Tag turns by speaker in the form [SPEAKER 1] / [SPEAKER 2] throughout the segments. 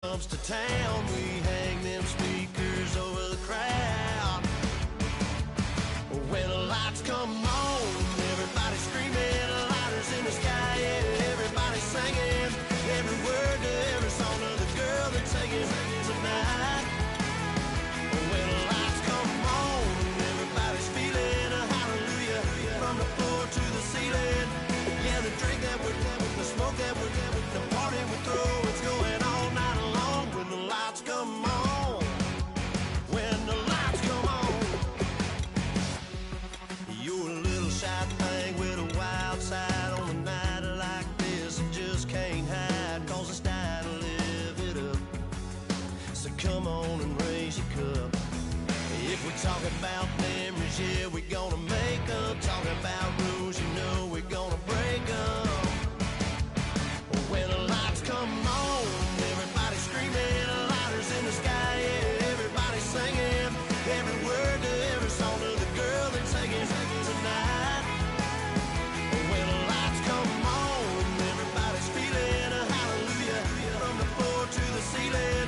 [SPEAKER 1] Comes to town, we hang them speakers over the crowd. When the lights come on, everybody screaming, lighters in the sky, yeah, everybody singing every word to every song of the girl they're taking tonight. When the lights come on, everybody's feeling a hallelujah from the floor to the ceiling. Yeah, the drink that we're the smoke that we're the party we throw, it's going all night long. When the lights come on, when the lights come on, you're a little shy thing with a wild side on a night like this. You just can't hide, cause it's time to live it up. So come on and raise your cup. If we talk about memories, yeah, we're gonna make up. Talking about rules, you know we're gonna break up. When the lights come on, everybody screaming, lighters in the sky, yeah, everybody singing every word to every song of the girl they're taking tonight. When the lights come on, everybody's feeling a hallelujah from the floor to the ceiling.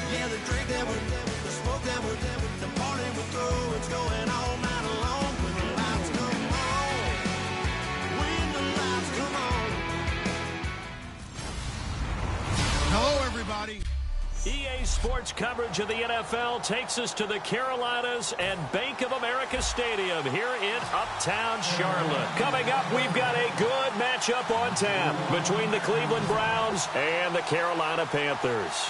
[SPEAKER 1] Yeah, the drink that we're the smoke that we're the party we throw, it's going all night long. When the lights come on, when the lights come on.
[SPEAKER 2] Hello, everybody.
[SPEAKER 3] EA Sports coverage of the NFL takes us to the Carolinas and Bank of America Stadium here in Uptown Charlotte. Coming up, we've got a good matchup on tap between the Cleveland Browns and the Carolina Panthers.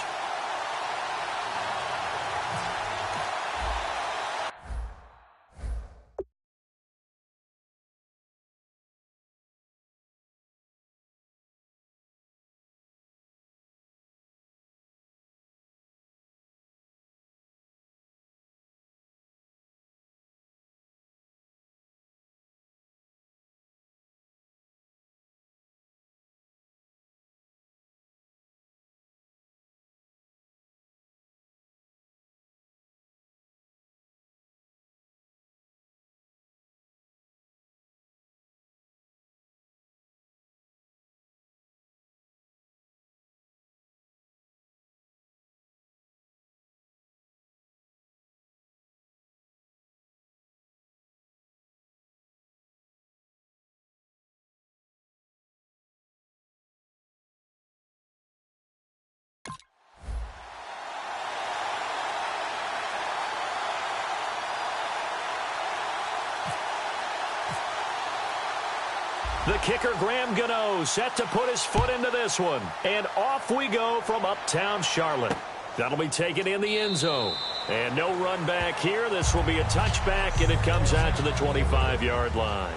[SPEAKER 3] The kicker, Graham Gano, set to put his foot into this one. And off we go from Uptown Charlotte. That'll be taken in the end zone. And no run back here. This will be a touchback, and it comes out to the 25-yard line.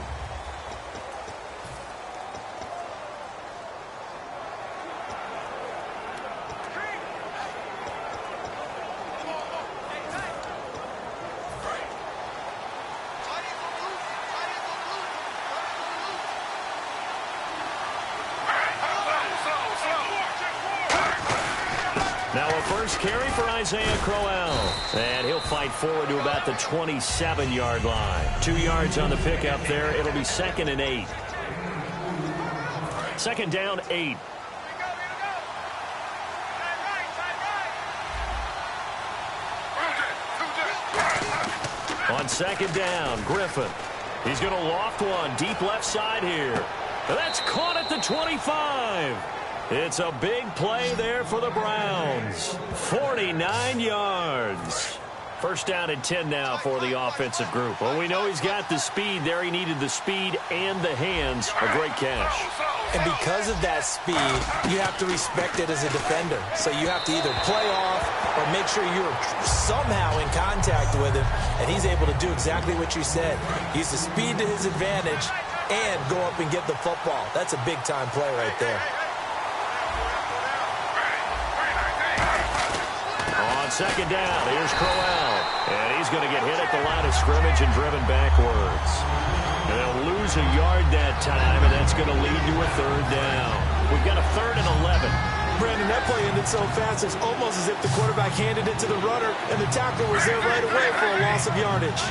[SPEAKER 3] Now a first carry for Isaiah Crowell. And he'll fight forward to about the 27-yard line. 2 yards on the pickup there. It'll be 2nd and 8. 2nd down, 8. On 2nd down, Griffin. He's going to loft one deep left side here. And that's caught at the 25. It's a big play there for the Browns. 49 yards. First down and 10 now for the offensive group. Well, we know he's got the speed there. He needed the speed and the hands. A great catch.
[SPEAKER 4] And because of that speed, you have to respect it as a defender. So you have to either play off or make sure you're somehow in contact with him. And he's able to do exactly what you said. Use the speed to his advantage and go up and get the football. That's a big-time play right there.
[SPEAKER 3] On 2nd down, here's Crowell. And he's going to get hit at the line of scrimmage and driven backwards. And they'll lose a yard that time, and that's going to lead to a 3rd down. We've got a 3rd and 11.
[SPEAKER 4] Brandon, that play ended so fast, it's almost as if the quarterback handed it to the runner, and the tackle was there right away for a loss of yardage.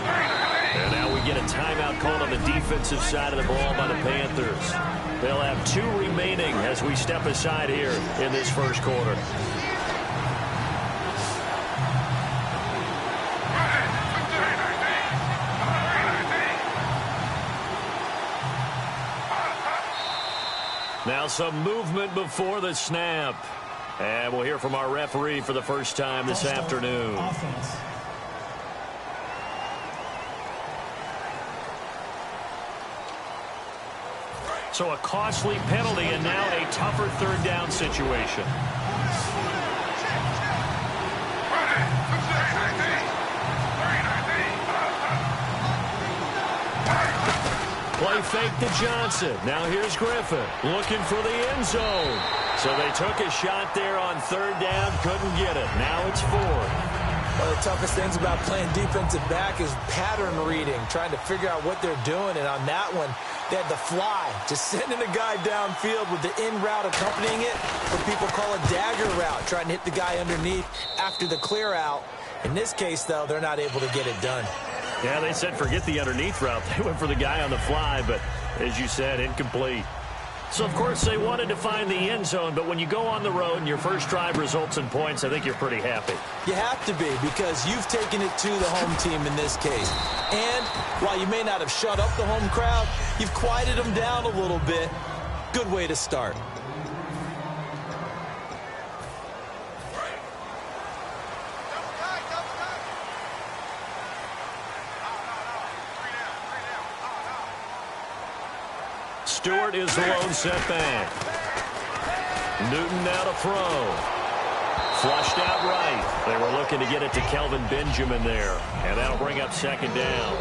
[SPEAKER 3] And now we get a timeout called on the defensive side of the ball by the Panthers. They'll have 2 remaining as we step aside here in this first quarter. Now some movement before the snap. And we'll hear from our referee for the first time this afternoon.
[SPEAKER 5] Offense.
[SPEAKER 3] So a costly penalty and now a tougher third down situation. Play fake to Johnson. Now here's Griffin looking for the end zone. So they took a shot there on third down, couldn't get it. Now it's fourth.
[SPEAKER 4] One of the toughest things about playing defensive back is pattern reading, trying to figure out what they're doing. And on that one, they had the fly, just sending a guy downfield with the in route accompanying it, what people call a dagger route, trying to hit the guy underneath after the clear out. In this case, though, they're not able to get it done.
[SPEAKER 3] Yeah, they said forget the underneath route. They went for the guy on the fly, but as you said, incomplete. So, of course, they wanted to find the end zone, but when you go on the road and your first drive results in points, I think you're pretty happy.
[SPEAKER 4] You have to be, because you've taken it to the home team in this case. And while you may not have shut up the home crowd, you've quieted them down a little bit. Good way to start.
[SPEAKER 3] Stewart is the lone setback. Newton now to throw. Flushed out right. They were looking to get it to Kelvin Benjamin there. And that'll bring up second down.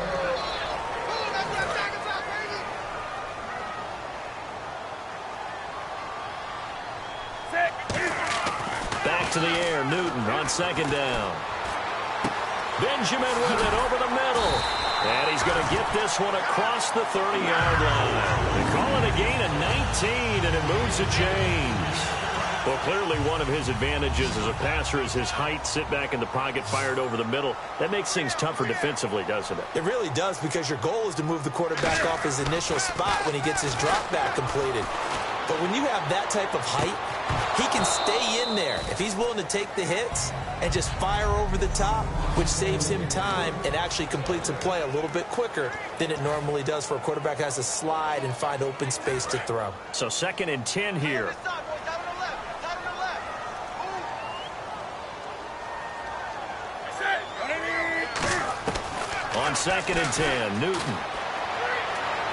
[SPEAKER 3] Back to the air. Newton on second down. Benjamin with it over the middle. And he's going to get this one across the 30-yard line. They call it a gain of 19, and it moves the chains. Well, clearly one of his advantages as a passer is his height. Sit back in the pocket, fired over the middle. That makes things tougher defensively, doesn't it?
[SPEAKER 4] It really does, because your goal is to move the quarterback off his initial spot when he gets his drop back completed. But when you have that type of height, he can stay in there if he's willing to take the hits and just fire over the top, which saves him time and actually completes a play a little bit quicker than it normally does for a quarterback who has to slide and find open space to throw.
[SPEAKER 3] So 2nd and 10 here. On 2nd and 10, Newton.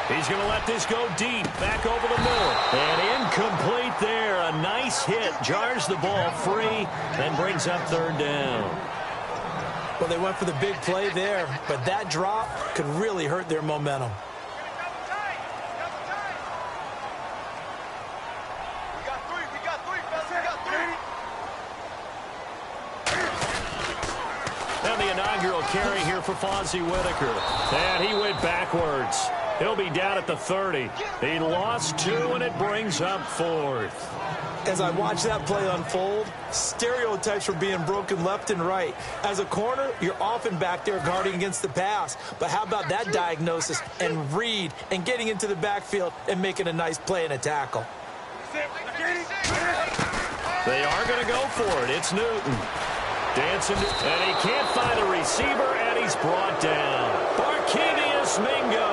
[SPEAKER 3] He's going to let this go deep, back over the middle. And incomplete there. A nice hit. Jars the ball free, then brings up third down.
[SPEAKER 4] Well, they went for the big play there, but that drop could really hurt their momentum.
[SPEAKER 3] And the inaugural carry here for Fonzie Whitaker. And he went backwards. He'll be down at the 30. He lost 2, and it brings up 4th.
[SPEAKER 4] As I watch that play unfold, stereotypes were being broken left and right. As a corner, you're often back there guarding against the pass. But how about that diagnosis and read and getting into the backfield and making a nice play and a tackle?
[SPEAKER 3] They are going to go for it. It's Newton. Dancing, and he can't find a receiver, and he's brought down. Barkevius Mingo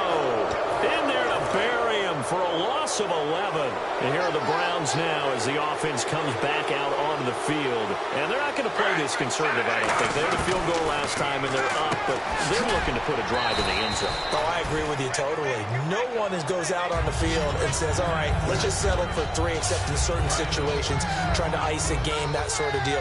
[SPEAKER 3] in there to bury him for a loss of 11. And here are the Browns now as the offense comes back out onto the field. And they're not going to play this conservative, I don't think. They had a field goal last time, and they're up, but they're looking to put a drive in the end zone.
[SPEAKER 4] Oh, I agree with you totally. No one goes out on the field and says, all right, let's just settle for 3, except in certain situations, trying to ice a game, that sort of deal.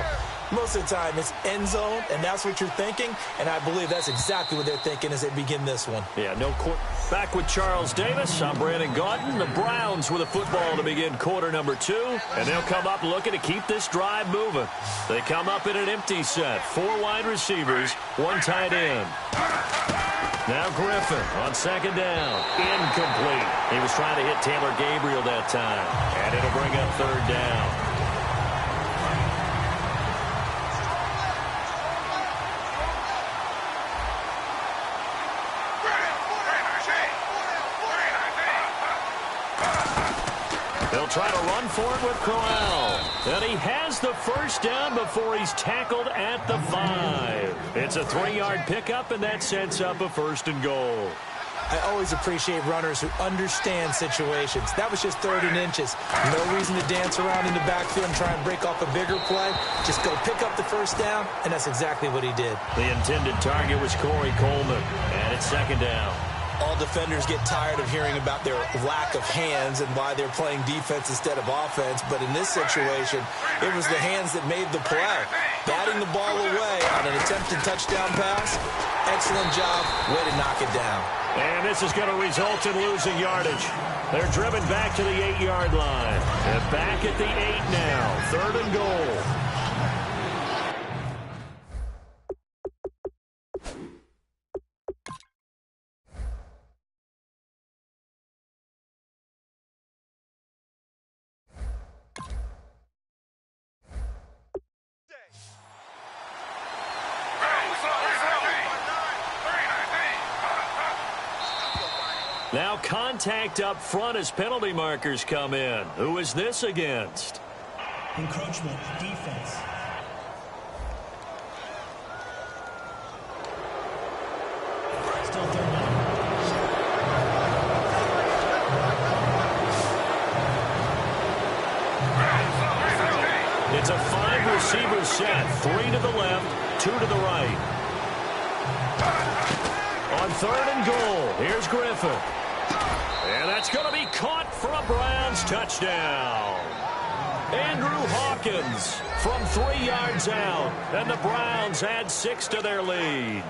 [SPEAKER 4] Most of the time, it's end zone, and that's what you're thinking, and I believe that's exactly what they're thinking as they begin this one.
[SPEAKER 3] Yeah, no court. Back with Charles Davis. I'm Brandon Gaudin. The Browns with a football to begin quarter number 2, and they'll come up looking to keep this drive moving. They come up in an empty set. 4 wide receivers, 1 tight end. Now Griffin on 2nd down. Incomplete. He was trying to hit Taylor Gabriel that time, and it'll bring up 3rd down. They'll try to run for it with Corral. And he has the first down before he's tackled at the 5. It's a 3-yard pickup, and that sets up a 1st and goal.
[SPEAKER 4] I always appreciate runners who understand situations. That was just 3rd and inches. No reason to dance around in the backfield and try and break off a bigger play. Just go pick up the first down, and that's exactly what he did.
[SPEAKER 3] The intended target was Corey Coleman, and it's 2nd down.
[SPEAKER 4] All defenders get tired of hearing about their lack of hands and why they're playing defense instead of offense. But in this situation, it was the hands that made the play. Batting the ball away on an attempted touchdown pass. Excellent job. Way to knock it down.
[SPEAKER 3] And this is going to result in losing yardage. They're driven back to the 8-yard line. And back at the 8 now. 3rd and goal. Now contact up front as penalty markers come in. Who is this against?
[SPEAKER 5] Encroachment defense. Still 3rd down.
[SPEAKER 3] It's a 5-receiver set. 3 to the left, 2 to the right. On 3rd and goal, here's Griffin. And that's going to be caught for a Browns touchdown. Andrew Hawkins from 3 yards out, and the Browns add 6 to their lead.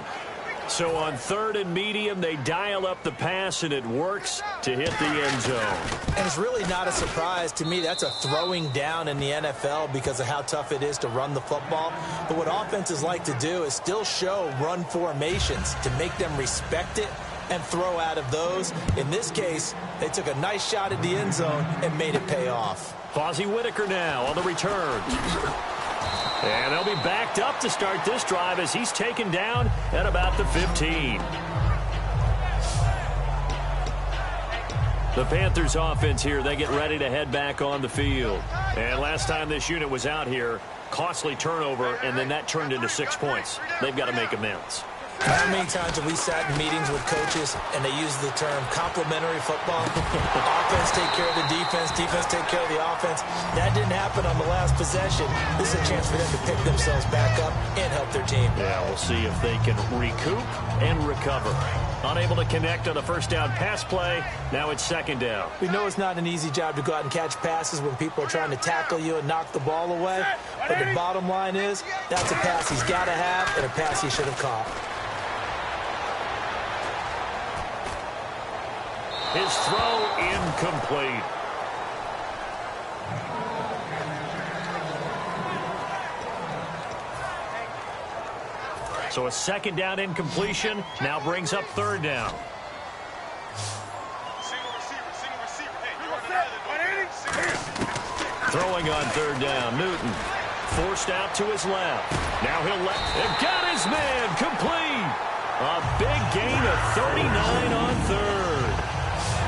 [SPEAKER 3] So on 3rd and medium, they dial up the pass, and it works to hit the end zone.
[SPEAKER 4] And it's really not a surprise to me. That's a throwing down in the NFL because of how tough it is to run the football. But what offenses like to do is still show run formations to make them respect it and throw out of those. In this case, they took a nice shot at the end zone and made it pay off.
[SPEAKER 3] Fozzie Whitaker now on the return. And they'll be backed up to start this drive as he's taken down at about the 15. The Panthers offense here, they get ready to head back on the field. And last time this unit was out here, costly turnover, and then that turned into 6 points. They've got to make amends.
[SPEAKER 4] How many times have we sat in meetings with coaches and they use the term complementary football? Offense take care of the defense, defense take care of the offense. That didn't happen on the last possession. This is a chance for them to pick themselves back up and help their team.
[SPEAKER 3] Yeah, we'll see if they can recoup and recover. Unable to connect on the first down pass play. Now it's 2nd down.
[SPEAKER 4] We know it's not an easy job to go out and catch passes when people are trying to tackle you and knock the ball away. But the bottom line is that's a pass he's got to have and a pass he should have caught.
[SPEAKER 3] His throw incomplete. So a 2nd down incompletion now brings up 3rd down. Throwing on 3rd down, Newton. Forced out to his left. Now he'll let and got his man complete. A big gain of 39 on 3rd.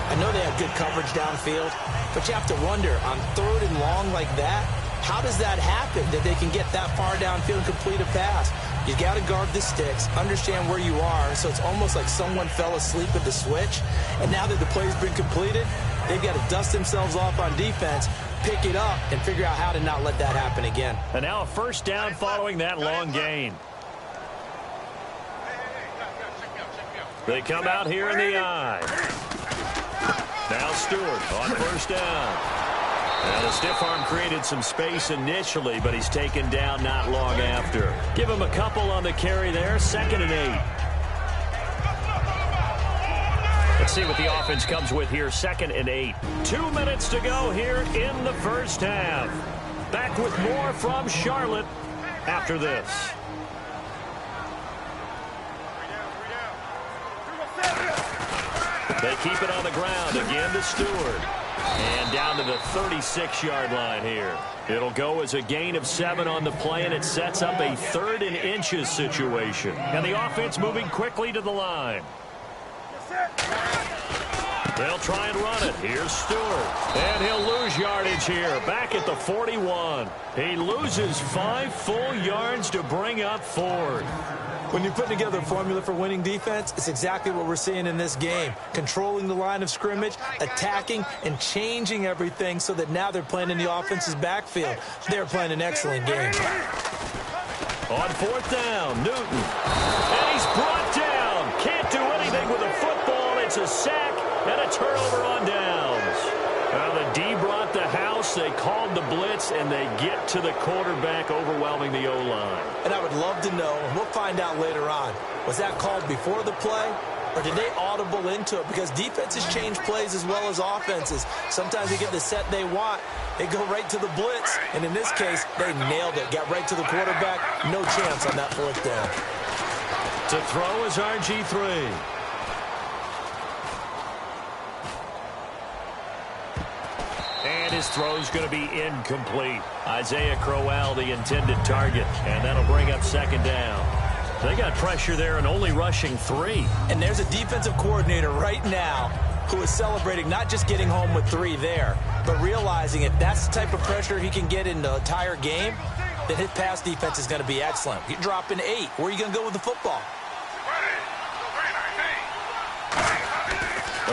[SPEAKER 4] I know they have good coverage downfield, but you have to wonder, on 3rd and long like that, how does that happen that they can get that far downfield and complete a pass? You got to guard the sticks, understand where you are, so it's almost like someone fell asleep at the switch, and now that the play's been completed, they've got to dust themselves off on defense, pick it up, and figure out how to not let that happen again.
[SPEAKER 3] And now a 1st down following that long gain. They come out here in the eye. Now Stewart on 1st down. Now the stiff arm created some space initially, but he's taken down not long after. Give him a couple on the carry there. 2nd and 8. Let's see what the offense comes with here. 2nd and 8. 2 minutes to go here in the first half. Back with more from Charlotte after this. They keep it on the ground again to Stewart. And down to the 36-yard line here. It'll go as a gain of 7 on the play, and it sets up a 3rd and inches situation. And the offense moving quickly to the line. They'll try and run it. Here's Stewart. And he'll lose yardage here. Back at the 41. He loses 5 full yards to bring up 4th.
[SPEAKER 4] When you put together a formula for winning defense, it's exactly what we're seeing in this game. Controlling the line of scrimmage, attacking, and changing everything so that now they're playing in the offense's backfield. They're playing an excellent game.
[SPEAKER 3] On 4th down, Newton. And he's brought down. Can't do anything with a football. It's a sack and a turnover on downs. Well, the D brought the house. They called the blitz, and they get to the quarterback, overwhelming the O-line.
[SPEAKER 4] And I would love to know, and we'll find out later on, was that called before the play, or did they audible into it? Because defenses change plays as well as offenses. Sometimes they get the set they want. They go right to the blitz, and in this case, they nailed it. Got right to the quarterback. No chance on that 4th down.
[SPEAKER 3] To throw is RG3. And his throw's going to be incomplete. Isaiah Crowell, the intended target. And that'll bring up 2nd down. They got pressure there and only rushing 3.
[SPEAKER 4] And there's a defensive coordinator right now who is celebrating not just getting home with 3 there, but realizing if that's the type of pressure he can get in the entire game, then his pass defense is going to be excellent. You're dropping 8. Where are you going to go with the football?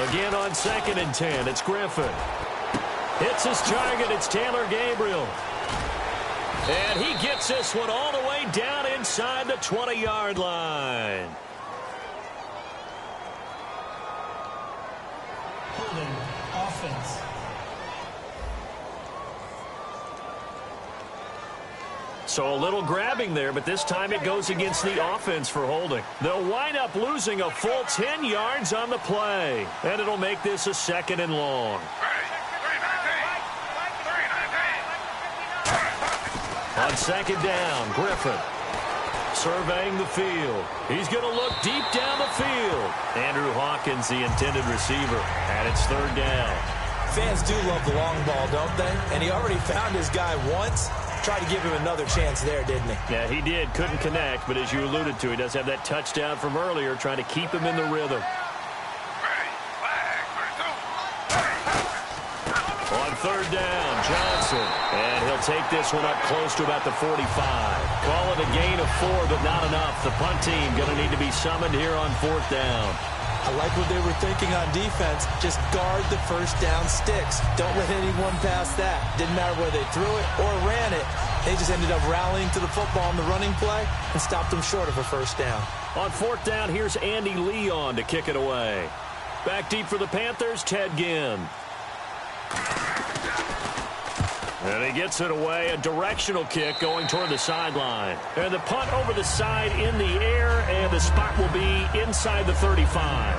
[SPEAKER 3] Again on 2nd and 10, it's Griffin. Hits his target, it's Taylor Gabriel. And he gets this one all the way down inside the 20-yard line.
[SPEAKER 5] Holding offense.
[SPEAKER 3] So a little grabbing there, but this time it goes against the offense for holding. They'll wind up losing a full 10 yards on the play. And it'll make this a 2nd and long. On 2nd down, Griffin surveying the field. He's going to look deep down the field. Andrew Hawkins, the intended receiver, and it's 3rd down.
[SPEAKER 4] Fans do love the long ball, don't they? And he already found his guy once. Tried to give him another chance there, didn't he?
[SPEAKER 3] Yeah, he did. Couldn't connect, but as you alluded to, he does have that touchdown from earlier, trying to keep him in the rhythm. On 3rd down, Johnson. And he'll take this one up close to about the 45. Call it a gain of 4, but not enough. The punt team going to need to be summoned here on 4th down.
[SPEAKER 4] I like what they were thinking on defense. Just guard the 1st down sticks. Don't let anyone pass that. Didn't matter whether they threw it or ran it. They just ended up rallying to the football on the running play and stopped them short of a 1st down.
[SPEAKER 3] On 4th down, here's Andy Leon to kick it away. Back deep for the Panthers, Ted Ginn. And he gets it away, a directional kick going toward the sideline. And the punt over the side in the air, and the spot will be inside the 35.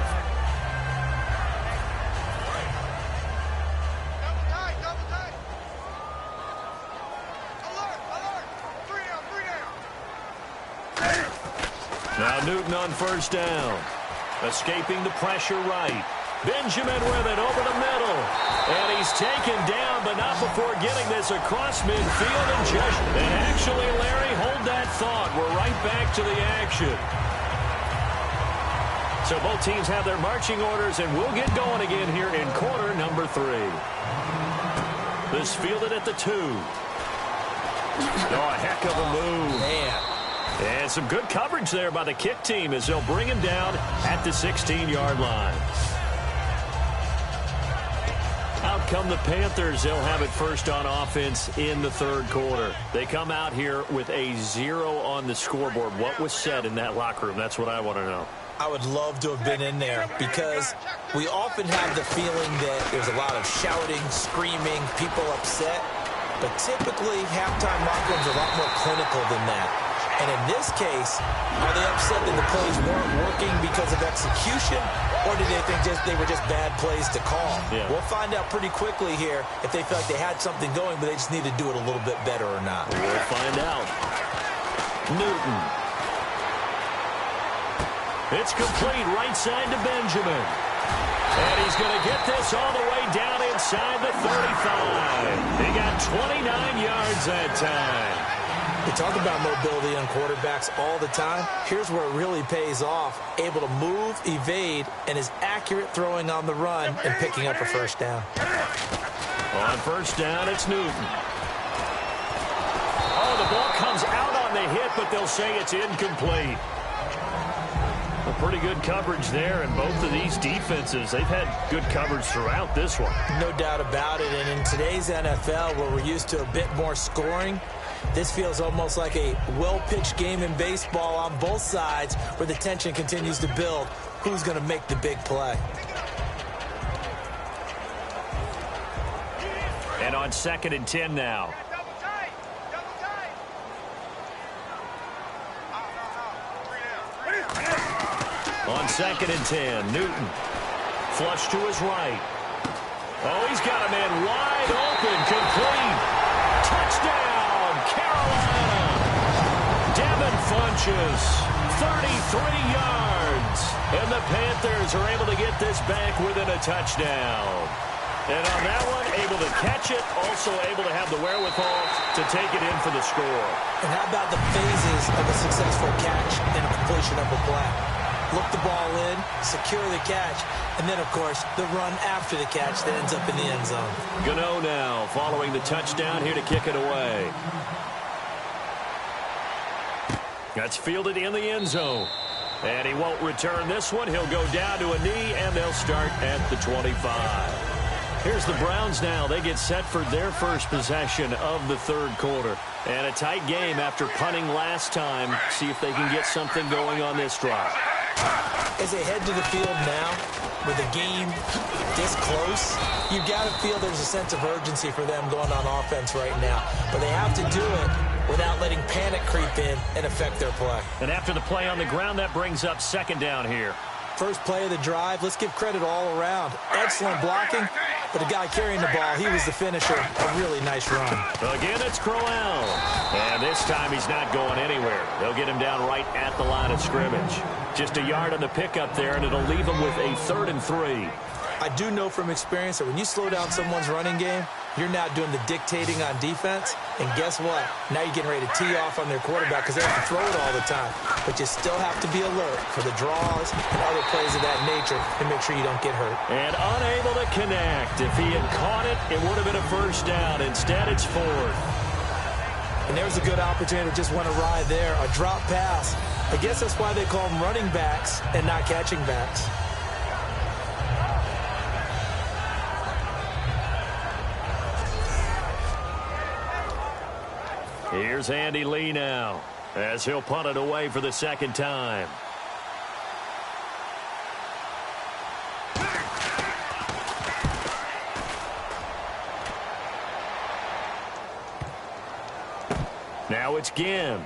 [SPEAKER 3] Now Newton on 1st down. Escaping the pressure right. Benjamin with it over the middle. And he's taken down, but not before getting this across midfield. And actually, Larry, hold that thought. We're right back to the action. So both teams have their marching orders, and we'll get going again here in quarter number 3. This fielded at the 2. Oh, a heck of a move.
[SPEAKER 4] Man.
[SPEAKER 3] And some good coverage there by the kick team as they'll bring him down at the 16-yard line. Out come the Panthers. They'll have it first on offense in the 3rd quarter. They come out here with a 0 on the scoreboard. What was said in that locker room? That's what I want to know.
[SPEAKER 4] I would love to have been in there because we often have the feeling that there's a lot of shouting, screaming, people upset. But typically, halftime locker rooms are a lot more clinical than that. And in this case, are they upset that the plays weren't working because of execution, or did they think they were just bad plays to call?
[SPEAKER 3] Yeah.
[SPEAKER 4] We'll find out pretty quickly here if they feel like they had something going, but they just need to do it a little bit better or not.
[SPEAKER 3] We'll find out. Newton. It's complete right side to Benjamin. And he's going to get this all the way down inside the 35. He got 29 yards that time.
[SPEAKER 4] We talk about mobility on quarterbacks all the time. Here's where it really pays off. Able to move, evade, and is accurate throwing on the run and picking up a first down.
[SPEAKER 3] On first down, it's Newton. Oh, the ball comes out on the hit, but they'll say it's incomplete. A pretty good coverage there, and both of these defenses, they've had good coverage throughout this one.
[SPEAKER 4] No doubt about it, and in today's NFL, where we're used to a bit more scoring, this feels almost like a well-pitched game in baseball on both sides where the tension continues to build. Who's going to make the big play?
[SPEAKER 3] And on 2nd and 10 now. On 2nd and 10, Newton. Flush to his right. Oh, he's got a man wide open, complete. Touchdown, Carolina. Devin Funchess, 33 yards. And the Panthers are able to get this back within a touchdown. And on that one, able to catch it, also able to have the wherewithal to take it in for the score.
[SPEAKER 4] And how about the phases of a successful catch and a completion of a play? Look the ball in, secure the catch, and then, of course, the run after the catch that ends up in the end zone.
[SPEAKER 3] Gano now following the touchdown here to kick it away. That's fielded in the end zone. And he won't return this one. He'll go down to a knee, and they'll start at the 25. Here's the Browns now. They get set for their first possession of the third quarter. And a tight game after punting last time. See if they can get something going on this drive.
[SPEAKER 4] As they head to the field now, with the game this close, you've got to feel there's a sense of urgency for them going on offense right now. But they have to do it without letting panic creep in and affect their play.
[SPEAKER 3] And after the play on the ground, that brings up 2nd down here.
[SPEAKER 4] First play of the drive, let's give credit all around. Excellent blocking, but the guy carrying the ball, he was the finisher. A really nice run.
[SPEAKER 3] Again, it's Crowell. And this time he's not going anywhere. They'll get him down right at the line of scrimmage. Just a yard on the pickup there, and it'll leave him with a 3rd and 3.
[SPEAKER 4] I do know from experience that when you slow down someone's running game, you're now doing the dictating on defense. And guess what? Now you're getting ready to tee off on their quarterback because they have to throw it all the time. But you still have to be alert for the draws and other plays of that nature to make sure you don't get hurt.
[SPEAKER 3] And unable to connect. If he had caught it, it would have been a first down. Instead, it's 4th.
[SPEAKER 4] And there's a good opportunity to just went awry there. A drop pass. I guess that's why they call them running backs and not catching backs.
[SPEAKER 3] Here's Andy Lee now as he'll punt it away for the 2nd time. Now it's Ginn.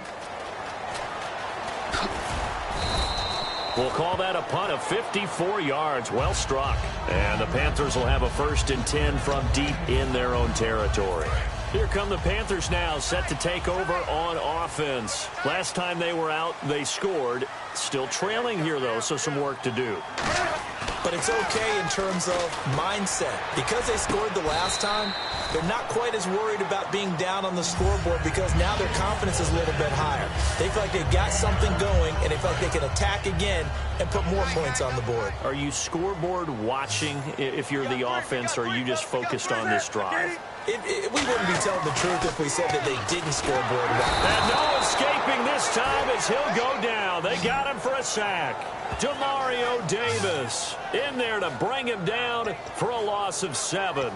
[SPEAKER 3] We'll call that a punt of 54 yards. Well struck. And the Panthers will have a 1st and 10 from deep in their own territory. Here come the Panthers now, set to take over on offense. Last time they were out, they scored. Still trailing here, though, so some work to do.
[SPEAKER 4] But it's okay in terms of mindset. Because they scored the last time, they're not quite as worried about being down on the scoreboard because now their confidence is a little bit higher. They feel like they've got something going, and they feel like they can attack again and put more points on the board.
[SPEAKER 3] Are you scoreboard watching if you're the offense, or are you just focused on this drive?
[SPEAKER 4] We wouldn't be telling the truth if we said that they didn't scoreboard watch.
[SPEAKER 3] And no escaping this time as he'll go down. They got him for a sack. Demario Davis in there to bring him down for a loss of 7.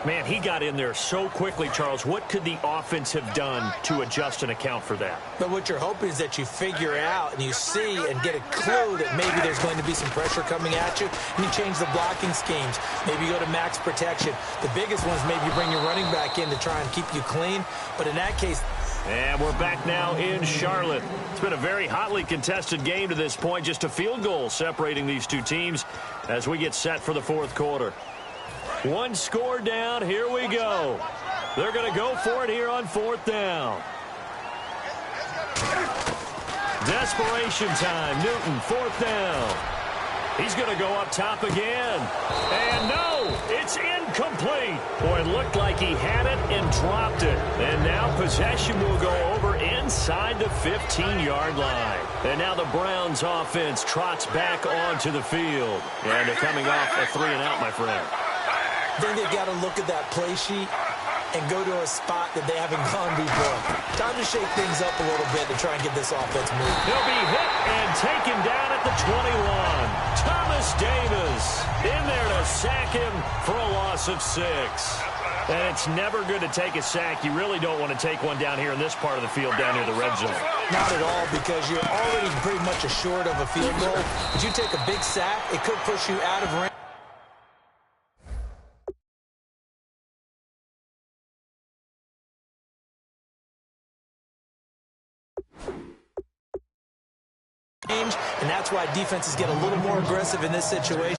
[SPEAKER 3] Man, he got in there so quickly, Charles. What could the offense have done to adjust and account for that?
[SPEAKER 4] But what you're hoping is that you figure out and you see and get a clue that maybe there's going to be some pressure coming at you, and you change the blocking schemes. Maybe you go to max protection. The biggest one is maybe you bring your running back in to try and keep you clean. But in that case...
[SPEAKER 3] And we're back now in Charlotte. It's been a very hotly contested game to this point. Just a field goal separating these two teams as we get set for the 4th quarter. 1 score down. Here we go. They're going to go for it here on 4th down. Desperation time. Newton, 4th down. He's going to go up top again. And no, it's incomplete. Boy, it looked like he had it and dropped it. And now possession will go over in inside the 15-yard line. And now the Browns offense trots back onto the field. And they're coming off a 3-and-out, my friend.
[SPEAKER 4] I think they've got to look at that play sheet and go to a spot that they haven't gone before. Time to shake things up a little bit to try and get this offense moving.
[SPEAKER 3] He'll be hit and taken down at the 21. Thomas Davis in there to sack him for a loss of 6. And it's never good to take a sack. You really don't want to take one down here in this part of the field down near the red zone.
[SPEAKER 4] Not at all, because you're already pretty much assured of a field goal. But you take a big sack, it could push you out of range. And that's why defenses get a little more aggressive in this situation.